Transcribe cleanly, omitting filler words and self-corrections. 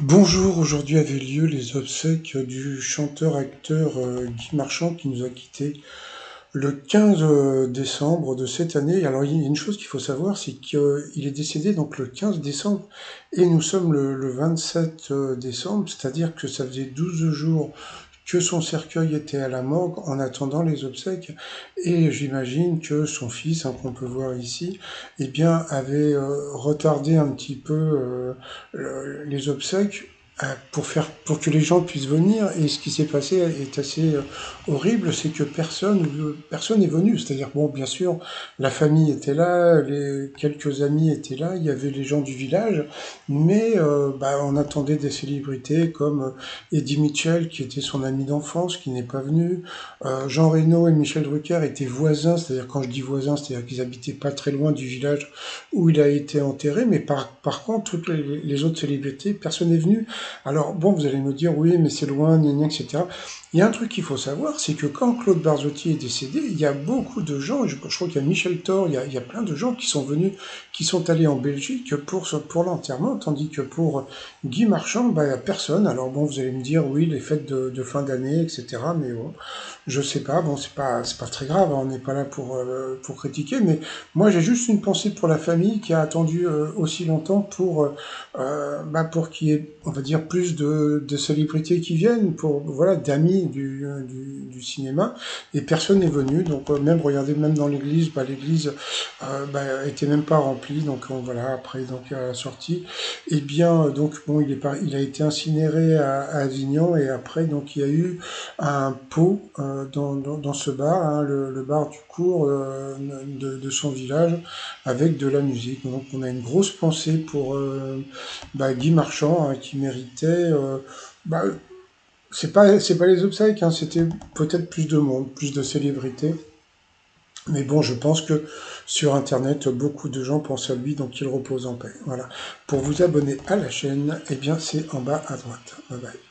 Bonjour, aujourd'hui avaient lieu les obsèques du chanteur-acteur Guy Marchand qui nous a quittés le 15 décembre de cette année. Alors il y a une chose qu'il faut savoir, c'est qu'il est décédé donc le 15 décembre et nous sommes le 27 décembre, c'est-à-dire que ça faisait 12 jours que son cercueil était à la morgue en attendant les obsèques. Et j'imagine que son fils, hein, qu'on peut voir ici, eh bien, avait retardé un petit peu les obsèques pour que les gens puissent venir. Et ce qui s'est passé est assez horrible, c'est que personne n'est venu. C'est-à-dire, bon, bien sûr, la famille était là, les quelques amis étaient là, il y avait les gens du village, mais on attendait des célébrités comme Eddie Mitchell, qui était son ami d'enfance, qui n'est pas venu. Jean Reno et Michel Drucker étaient voisins, c'est-à-dire quand je dis voisins, c'est-à-dire qu'ils habitaient pas très loin du village où il a été enterré, mais par contre, toutes les autres célébrités, personne n'est venu. Alors bon, vous allez me dire, oui, mais c'est loin, gna gna, etc. Il y a un truc qu'il faut savoir, c'est que quand Claude Barzotti est décédé, il y a beaucoup de gens, je crois qu'il y a Michel Thor, il y a plein de gens qui sont venus, qui sont allés en Belgique pour l'enterrement, tandis que pour Guy Marchand, il n'y a personne. Alors bon, vous allez me dire, oui, les fêtes de fin d'année, etc. Mais bon, je sais pas, bon, c'est pas très grave, hein, on n'est pas là pour critiquer, mais moi j'ai juste une pensée pour la famille qui a attendu aussi longtemps pour qu'il y ait, on va dire, plus de célébrités qui viennent, pour voilà, d'amis du cinéma, et personne n'est venu. Donc même regardez, même dans l'église, l'église était même pas remplie. Donc voilà, après donc à la sortie, et bien donc bon, il a été incinéré à Avignon, et après donc il y a eu un pot dans ce bar, hein, le bar du cours de son village, avec de la musique. Donc on a une grosse pensée pour Guy Marchand, hein, qui méritait. Bah, c'est pas les obsèques, hein, c'était peut-être plus de monde, plus de célébrités. Mais bon, je pense que sur Internet, beaucoup de gens pensent à lui, donc qu'il repose en paix. Voilà. Pour vous abonner à la chaîne, eh bien c'est en bas à droite. Bye bye.